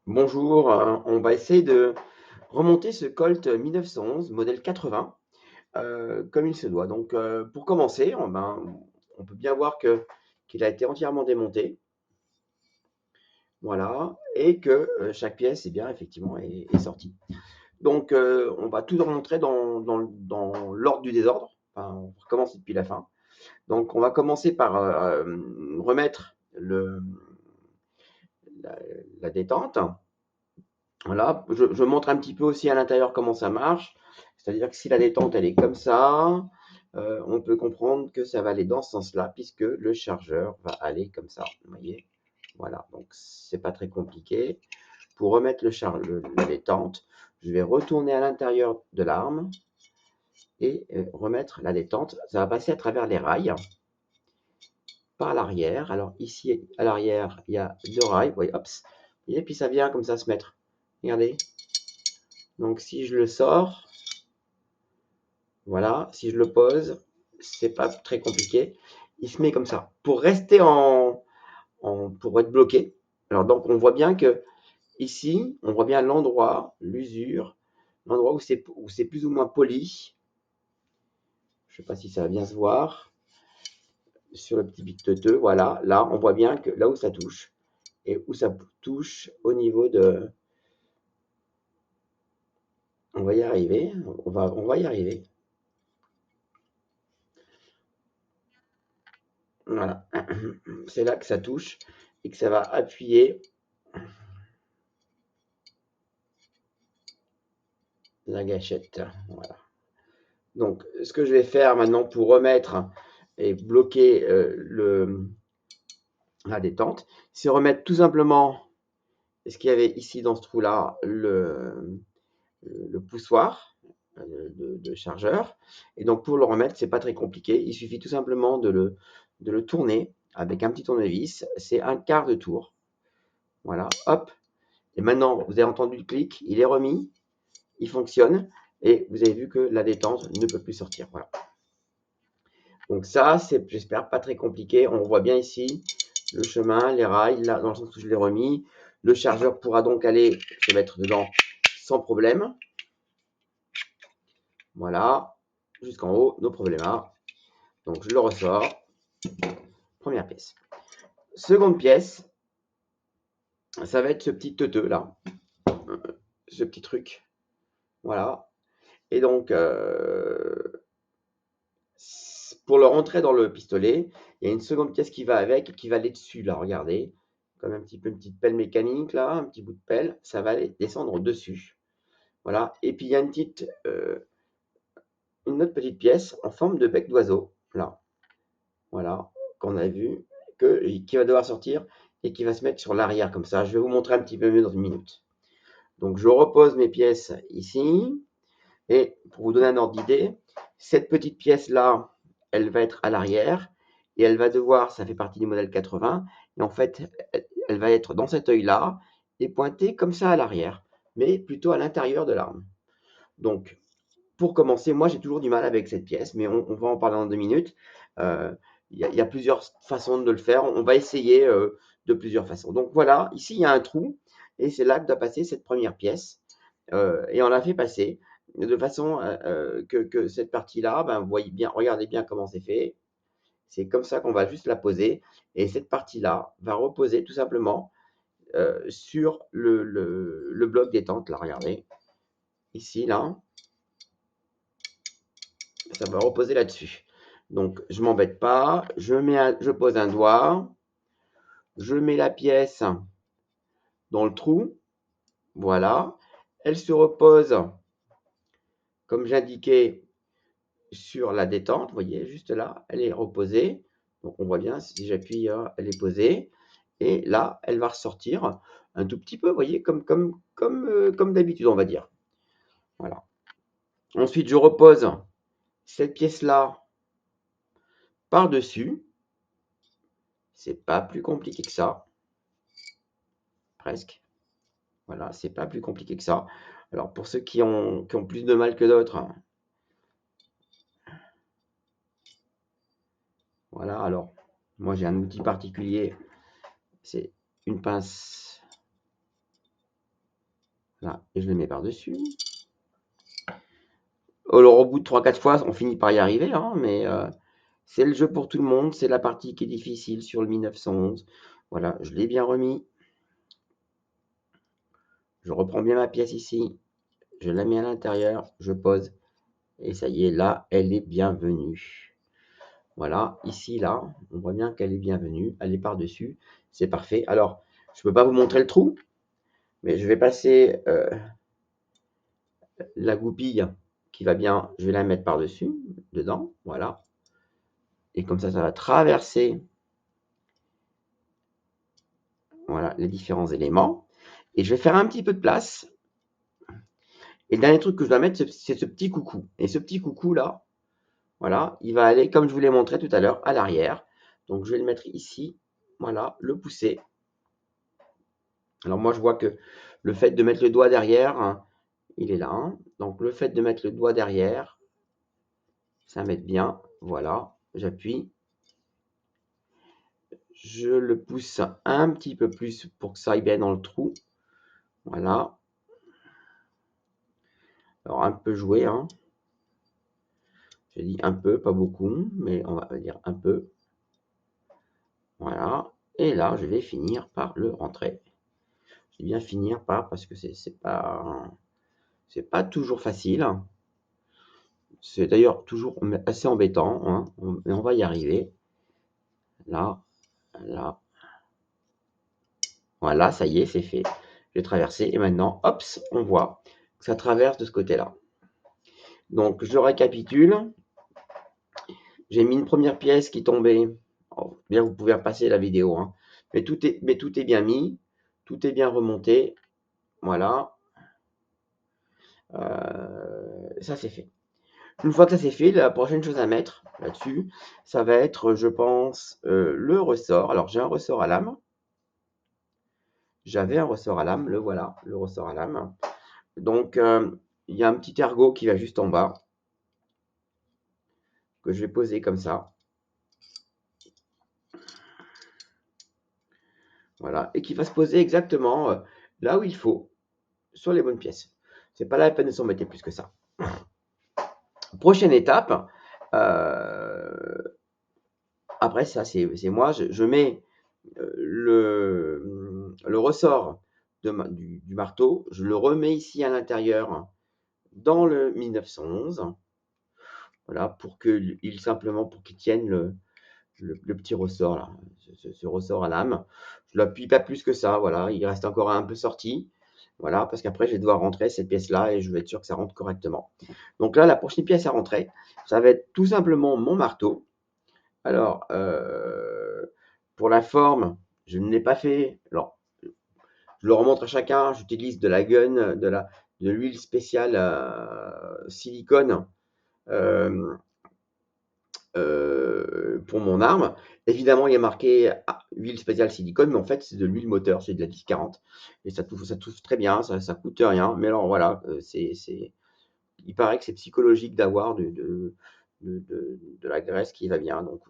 Bonjour, on va essayer de remonter ce Colt 1911 modèle 80, comme il se doit. Donc, pour commencer, on peut bien voir qu'il a été entièrement démonté, voilà, et que chaque pièce, bien, effectivement, est sortie. Donc, on va tout remontrer dans l'ordre du désordre. Enfin, on recommence depuis la fin. Donc, on va commencer par remettre la, la détente. Voilà, je montre un petit peu aussi à l'intérieur comment ça marche. C'est-à-dire que si la détente elle est comme ça, on peut comprendre que ça va aller dans ce sens-là, puisque le chargeur va aller comme ça. Vous voyez? Voilà, donc c'est pas très compliqué. Pour remettre la détente, je vais retourner à l'intérieur de l'arme et remettre la détente. Ça va passer à travers les rails par l'arrière. Alors ici, à l'arrière, il y a deux rails. Vous voyez, hop, et puis ça vient comme ça se mettre. Regardez. Donc si je le sors, voilà, si je le pose, c'est pas très compliqué. Il se met comme ça. Pour rester pour être bloqué. Alors donc on voit bien que ici, on voit bien l'endroit, l'usure, l'endroit où c'est plus ou moins poli. Je sais pas si ça va bien se voir sur le petit bit teuteux. Voilà, là on voit bien que là où ça touche et où ça touche au niveau de. On va y arriver. On va y arriver. Voilà, c'est là que ça touche et que ça va appuyer la gâchette. Voilà. Donc, ce que je vais faire maintenant pour remettre et bloquer la détente, c'est remettre tout simplement ce qu'il y avait ici dans ce trou-là, le poussoir de chargeur. Et donc, pour le remettre, c'est pas très compliqué. Il suffit tout simplement de le tourner avec un petit tournevis. C'est un quart de tour. Voilà, hop. Et maintenant, vous avez entendu le clic, il est remis, il fonctionne. Et vous avez vu que la détente ne peut plus sortir. Voilà. Donc ça, c'est, j'espère, pas très compliqué. On voit bien ici le chemin, les rails, là, dans le sens où je l'ai remis. Le chargeur pourra donc aller se mettre dedans sans problème. Voilà, jusqu'en haut, nos problèmes. Donc je le ressors. Première pièce. Seconde pièce, ça va être ce petit teuteux là, ce petit truc. Voilà. Et donc, pour le rentrer dans le pistolet, il y a une seconde pièce qui va avec et qui va aller dessus, là, regardez. Comme un petit peu une petite pelle mécanique, là, un petit bout de pelle, ça va aller descendre dessus. Voilà. Et puis il y a une autre petite pièce en forme de bec d'oiseau, là. Voilà, qu'on a vu, qui va devoir sortir et qui va se mettre sur l'arrière comme ça. Je vais vous montrer un petit peu mieux dans une minute. Donc je repose mes pièces ici. Et pour vous donner un ordre d'idée, cette petite pièce-là, elle va être à l'arrière et elle va devoir, ça fait partie du modèle 80, et en fait, elle va être dans cet œil-là et pointée comme ça à l'arrière, mais plutôt à l'intérieur de l'arme. Donc, pour commencer, moi j'ai toujours du mal avec cette pièce, mais on va en parler dans 2 minutes. Il y a plusieurs façons de le faire. On va essayer de plusieurs façons. Donc voilà, ici il y a un trou et c'est là que doit passer cette première pièce. Et on l'a fait passer de façon que cette partie-là, vous voyez bien, regardez bien comment c'est fait. C'est comme ça qu'on va juste la poser. Et cette partie-là va reposer tout simplement sur le bloc détente. Là, regardez. Ici, là, ça va reposer là-dessus. Donc, je m'embête pas. Je pose un doigt. Je mets la pièce dans le trou. Voilà. Elle se repose, comme j'indiquais, sur la détente. Vous voyez, juste là, elle est reposée. Donc, on voit bien, si j'appuie, elle est posée. Et là, elle va ressortir un tout petit peu, vous voyez, comme d'habitude, on va dire. Voilà. Ensuite, je repose cette pièce-là par-dessus. C'est pas plus compliqué que ça. Presque. Voilà, c'est pas plus compliqué que ça. Alors, pour ceux qui ont plus de mal que d'autres, voilà, alors, moi j'ai un outil particulier, c'est une pince Là, et je le mets par-dessus. Alors, au bout de 3-4 fois, on finit par y arriver, hein, mais c'est le jeu pour tout le monde. C'est la partie qui est difficile sur le 1911. Voilà, je l'ai bien remis. Je reprends bien ma pièce ici. Je la mets à l'intérieur, je pose. Et ça y est, là, elle est bienvenue. Voilà, ici, là, on voit bien qu'elle est bienvenue. Elle est par-dessus. C'est parfait. Alors, je ne peux pas vous montrer le trou, mais je vais passer la goupille qui va bien. Je vais la mettre par-dessus, dedans. Voilà. Et comme ça va traverser voilà, les différents éléments. Et je vais faire un petit peu de place. Et le dernier truc que je dois mettre, c'est ce petit coucou. Et ce petit coucou là, voilà, il va aller, comme je vous l'ai montré tout à l'heure, à l'arrière. Donc je vais le mettre ici, voilà, le pousser. Alors moi je vois que le fait de mettre le doigt derrière, hein, il est là. Hein. Donc le fait de mettre le doigt derrière, ça m'aide bien. Voilà, j'appuie. Je le pousse un petit peu plus pour que ça aille bien dans le trou. Voilà. Alors un peu joué, hein. J'ai dit un peu, pas beaucoup, mais on va dire un peu. Voilà. Et là, je vais finir par le rentrer. Je vais bien finir par, parce que c'est pas toujours facile. C'est d'ailleurs toujours assez embêtant, hein, mais on va y arriver. Là, là. Voilà, ça y est, c'est fait. J'ai traversé et maintenant, hop, on voit que ça traverse de ce côté-là. Donc, je récapitule. J'ai mis une première pièce qui tombait. Oh, bien, vous pouvez repasser la vidéo, hein. Mais tout est bien mis. Tout est bien remonté. Voilà. Ça, c'est fait. Une fois que ça c'est fait, la prochaine chose à mettre là-dessus, ça va être, je pense, le ressort. Alors, j'ai un ressort à lame. J'avais un ressort à lame, le voilà, le ressort à lame. Donc, il y a un petit ergot qui va juste en bas, que je vais poser comme ça. Voilà, et qui va se poser exactement là où il faut, sur les bonnes pièces. C'est pas la peine de s'embêter plus que ça. Prochaine étape, après ça, c'est moi, je mets le ressort du marteau, je le remets ici à l'intérieur dans le 1911. Voilà, pour qu'il tienne le petit ressort là, ce ressort à lame. Je l'appuie pas plus que ça, voilà, il reste encore un peu sorti. Voilà, parce qu'après je vais devoir rentrer cette pièce-là et je vais être sûr que ça rentre correctement. Donc là, la prochaine pièce à rentrer, ça va être tout simplement mon marteau. Alors, pour la forme, je ne l'ai pas fait. Alors, je le remontre à chacun. J'utilise de la gun, de l'huile spéciale silicone pour mon arme. Évidemment, il y a marqué huile spéciale silicone, mais en fait, c'est de l'huile moteur, c'est de la 1040. Et ça touche très bien, ça coûte rien. Mais alors voilà, il paraît que c'est psychologique d'avoir de la graisse qui va bien. Donc,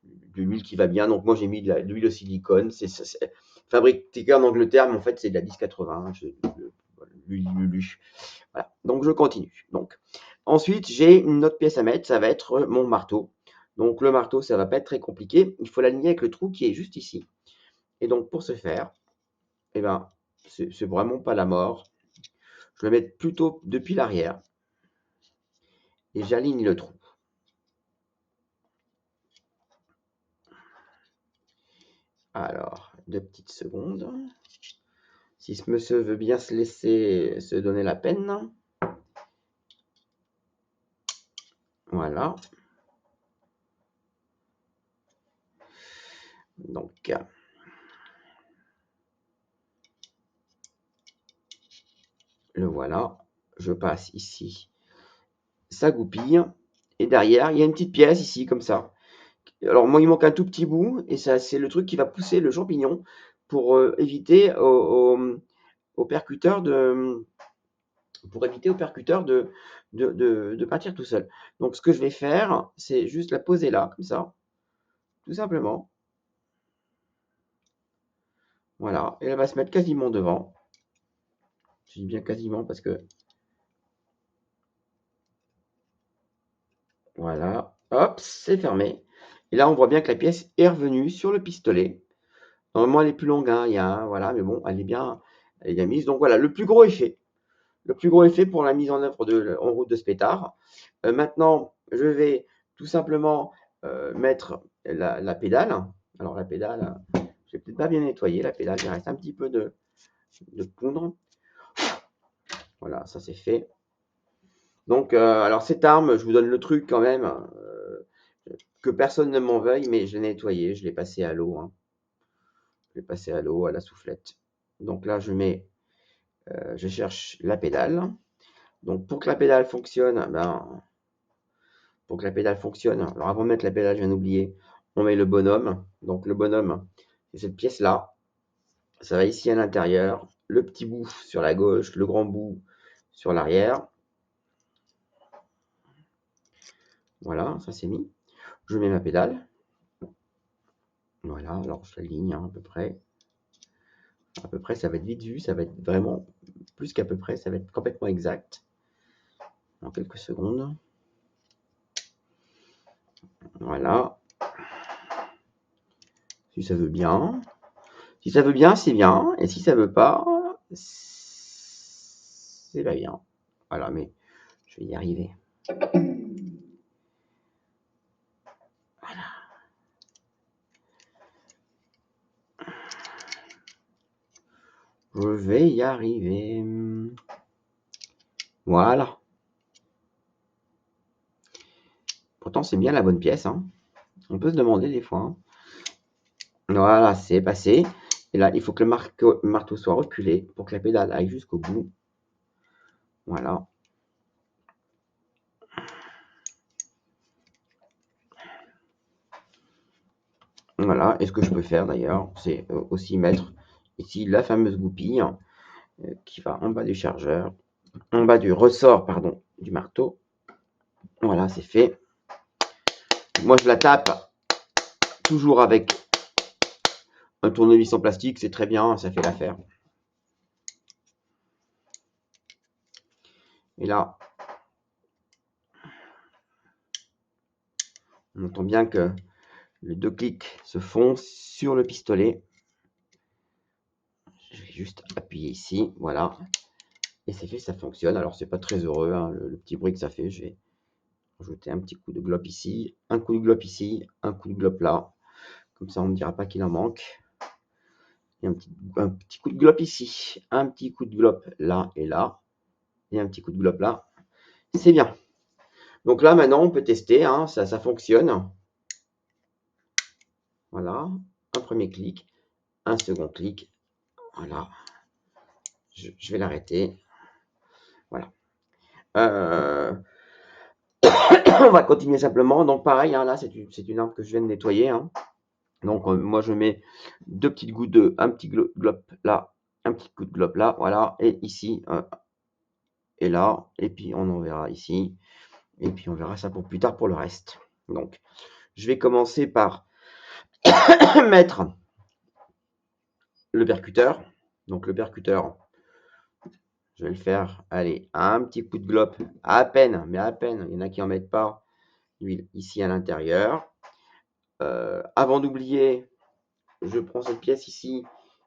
de l'huile qui va bien. Donc moi j'ai mis de l'huile au silicone. C'est fabriqué en Angleterre, mais en fait c'est de la 1080. L'huile Lulu. Voilà. Donc je continue. Donc ensuite j'ai une autre pièce à mettre. Ça va être mon marteau. Donc le marteau ça va pas être très compliqué. Il faut l'aligner avec le trou qui est juste ici. Et donc pour ce faire, eh ben c'est vraiment pas la mort. Je le mets plutôt depuis l'arrière et j'aligne le trou. Alors, 2 petites secondes. Si ce monsieur veut bien se laisser se donner la peine. Voilà. Donc, le voilà. Je passe ici. Ça goupille. Et derrière, il y a une petite pièce ici, comme ça. Alors, moi, il manque un tout petit bout. Et ça, c'est le truc qui va pousser le champignon pour éviter au percuteur de partir tout seul. Donc, ce que je vais faire, c'est juste la poser là, comme ça. Tout simplement. Voilà. Et elle va se mettre quasiment devant. Je dis bien quasiment parce que... Voilà. Hop, c'est fermé. Et là, on voit bien que la pièce est revenue sur le pistolet. Normalement, elle est plus longue, hein, voilà, mais bon, elle est bien mise. Donc voilà, le plus gros effet. Le plus gros effet pour la mise en œuvre en route de ce pétard. Maintenant, je vais tout simplement mettre la pédale. Alors la pédale, je vais peut-être pas bien nettoyer la pédale, il reste un petit peu de poudre. Voilà, ça c'est fait. Donc, alors cette arme, je vous donne le truc quand même, que personne ne m'en veuille, mais je l'ai nettoyé, je l'ai passé à l'eau. Hein. Je l'ai passé à l'eau, à la soufflette. Donc là, je cherche la pédale. Donc pour que la pédale fonctionne, alors avant de mettre la pédale, je viens d'oublier, on met le bonhomme. Donc le bonhomme, c'est cette pièce-là. Ça va ici à l'intérieur, le petit bout sur la gauche, le grand bout sur l'arrière. Voilà, ça c'est mis. Je mets ma pédale. Voilà, alors je l'aligne à peu près. À peu près, ça va être vite vu, ça va être vraiment plus qu'à peu près, ça va être complètement exact. En quelques secondes. Voilà. Si ça veut bien. Si ça veut bien, c'est bien. Et si ça veut pas, c'est pas bien. Voilà, mais je vais y arriver. Voilà. Je vais y arriver. Voilà. Pourtant, c'est bien la bonne pièce. Hein. On peut se demander des fois. Hein. Voilà, c'est passé. Et là, il faut que le marteau soit reculé pour que la pédale aille jusqu'au bout. Voilà. Voilà. Et ce que je peux faire d'ailleurs, c'est aussi mettre ici la fameuse goupille qui va en bas du chargeur, en bas du ressort, pardon, du marteau. Voilà, c'est fait. Moi, je la tape toujours avec un tournevis en plastique, c'est très bien, ça fait l'affaire. Et là, on entend bien que les deux clics se font sur le pistolet. Je vais juste appuyer ici, voilà. Et c'est fait, ça fonctionne. Alors, c'est pas très heureux, hein, le petit bruit que ça fait. Je vais rajouter un petit coup de glop ici, un coup de glop ici, un coup de glop là. Comme ça, on ne dira pas qu'il en manque. Et un petit coup de glop ici, un petit coup de glop là et là. Et un petit coup de glop là. C'est bien. Donc là, maintenant, on peut tester. Hein, ça fonctionne. Voilà. Un premier clic. Un second clic. Voilà. Je vais l'arrêter. Voilà. On va continuer simplement. Donc pareil, hein, là, c'est une arme que je viens de nettoyer. Hein. Donc moi, je mets deux petites gouttes un petit glop là, un petit coup de glop là. Voilà. Et ici, et là. Et puis, on en verra ici. Et puis, on verra ça pour plus tard pour le reste. Donc, je vais commencer par mettre le percuteur. Donc, le percuteur, je vais le faire, allez, un petit coup de glop, à peine, mais à peine. Il y en a qui n'en mettent pas. L'huile ici à l'intérieur. Avant d'oublier, je prends cette pièce ici,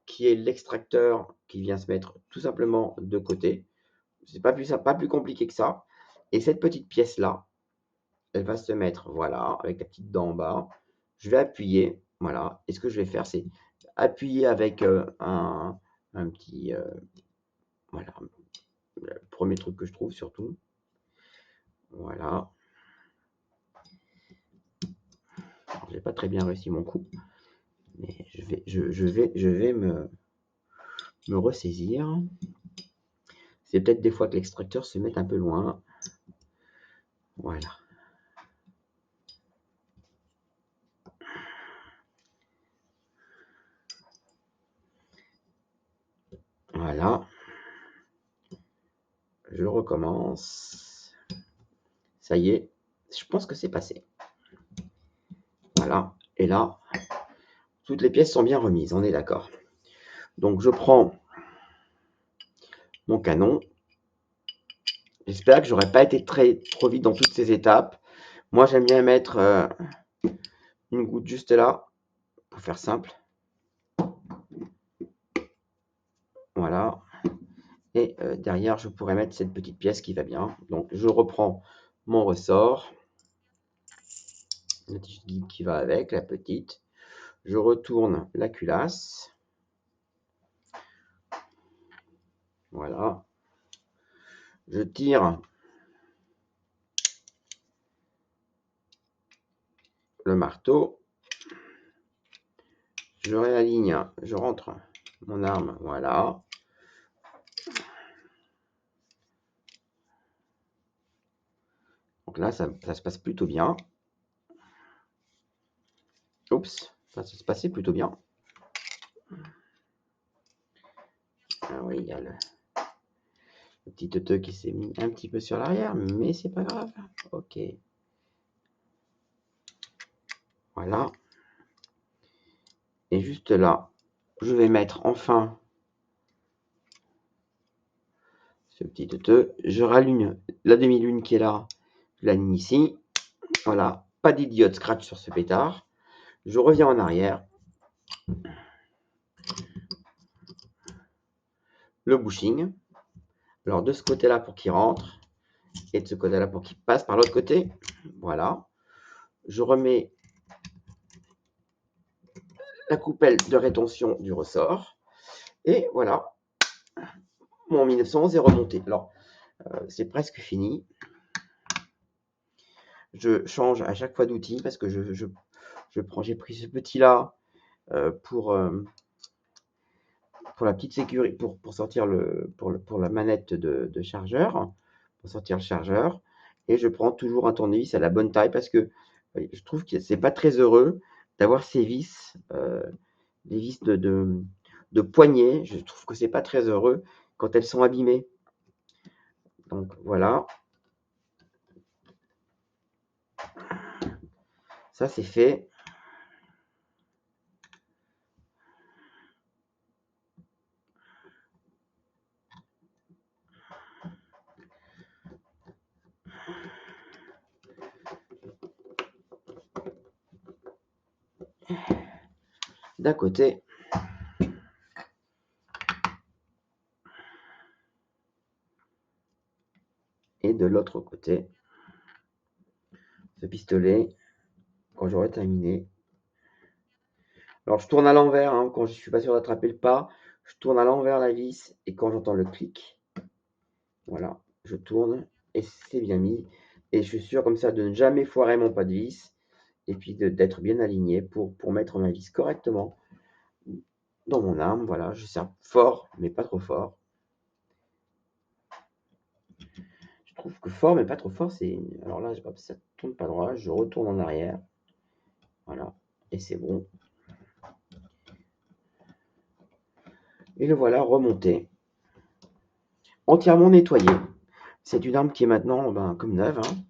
qui est l'extracteur, qui vient se mettre tout simplement de côté. C'est pas plus compliqué que ça. Et cette petite pièce-là, elle va se mettre, voilà, avec la petite dent en bas. Je vais appuyer, voilà. Et ce que je vais faire, c'est appuyer avec un petit, voilà, le premier truc que je trouve surtout. Voilà. J'ai pas très bien réussi mon coup, mais je vais me ressaisir. C'est peut-être des fois que l'extracteur se met un peu loin. Voilà. Voilà. Je recommence. Ça y est, je pense que c'est passé. Voilà. Et là, toutes les pièces sont bien remises, on est d'accord. Donc je prends mon canon. J'espère que j'aurais pas été trop vite dans toutes ces étapes. Moi, j'aime bien mettre une goutte juste là, pour faire simple. Voilà. Et derrière, je pourrais mettre cette petite pièce qui va bien. Donc, je reprends mon ressort. La tige guide qui va avec, la petite. Je retourne la culasse. Voilà. Je tire le marteau. Je réaligne, je rentre mon arme, voilà. Donc là, ça se passe plutôt bien. Oups, ça se passait plutôt bien. Ah oui, il y a le petit teuteux qui s'est mis un petit peu sur l'arrière, mais c'est pas grave. Ok. Voilà. Et juste là, je vais mettre enfin ce petit teuteux. Je rallume la demi-lune qui est là. Je l'aligne ici. Voilà. Pas d'idiote scratch sur ce pétard. Je reviens en arrière. Le bushing. Alors de ce côté-là pour qu'il rentre. Et de ce côté-là pour qu'il passe par l'autre côté. Voilà. Je remets la coupelle de rétention du ressort. Et voilà. Mon 1911 est remonté. Alors, c'est presque fini. Je change à chaque fois d'outil parce que j'ai pris ce petit-là pour la petite sécurité, pour sortir pour la manette de chargeur, pour sortir le chargeur. Et je prends toujours un tournevis à la bonne taille parce que je trouve que c'est pas très heureux d'avoir ces vis, les vis de poignet. Je trouve que c'est pas très heureux quand elles sont abîmées. Donc voilà, ça c'est fait. D'un côté. Et de l'autre côté, ce pistolet, quand j'aurai terminé. Alors je tourne à l'envers, hein, quand je suis pas sûr d'attraper le pas, je tourne à l'envers la vis et quand j'entends le clic, voilà, je tourne et c'est bien mis. Et je suis sûr comme ça de ne jamais foirer mon pas de vis et puis d'être bien aligné pour mettre ma vis correctement dans mon arme. Voilà, je serre fort mais pas trop fort. Je trouve que fort mais pas trop fort, c'est... Alors là, ça tourne pas droit, je retourne en arrière. Voilà, et c'est bon. Et le voilà remonté, entièrement nettoyé. C'est une arme qui est maintenant comme neuve. Hein.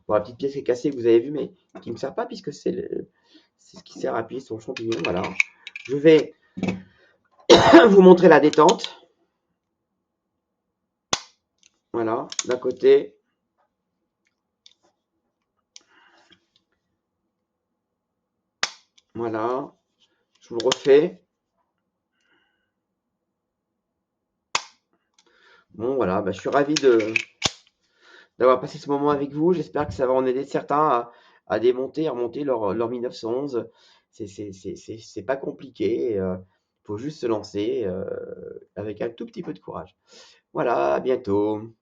Bon, la petite pièce qui est cassée que vous avez vu, mais qui ne me sert pas puisque c'est ce qui sert à appuyer sur le champignon. Voilà. Je vais vous montrer la détente. Voilà, d'un côté. Voilà, je vous le refais. Bon, voilà, je suis ravi d'avoir passé ce moment avec vous. J'espère que ça va en aider certains à démonter et remonter leur 1911. C'est pas compliqué. Il faut juste se lancer avec un tout petit peu de courage. Voilà, à bientôt.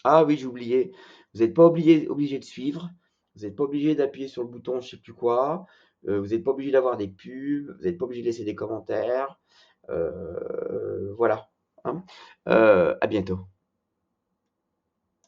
Ah oui, j'ai oublié. Vous n'êtes pas obligé de suivre. Vous n'êtes pas obligé d'appuyer sur le bouton je sais plus quoi. Vous n'êtes pas obligé d'avoir des pubs. Vous n'êtes pas obligé de laisser des commentaires. Voilà. Hein. À bientôt.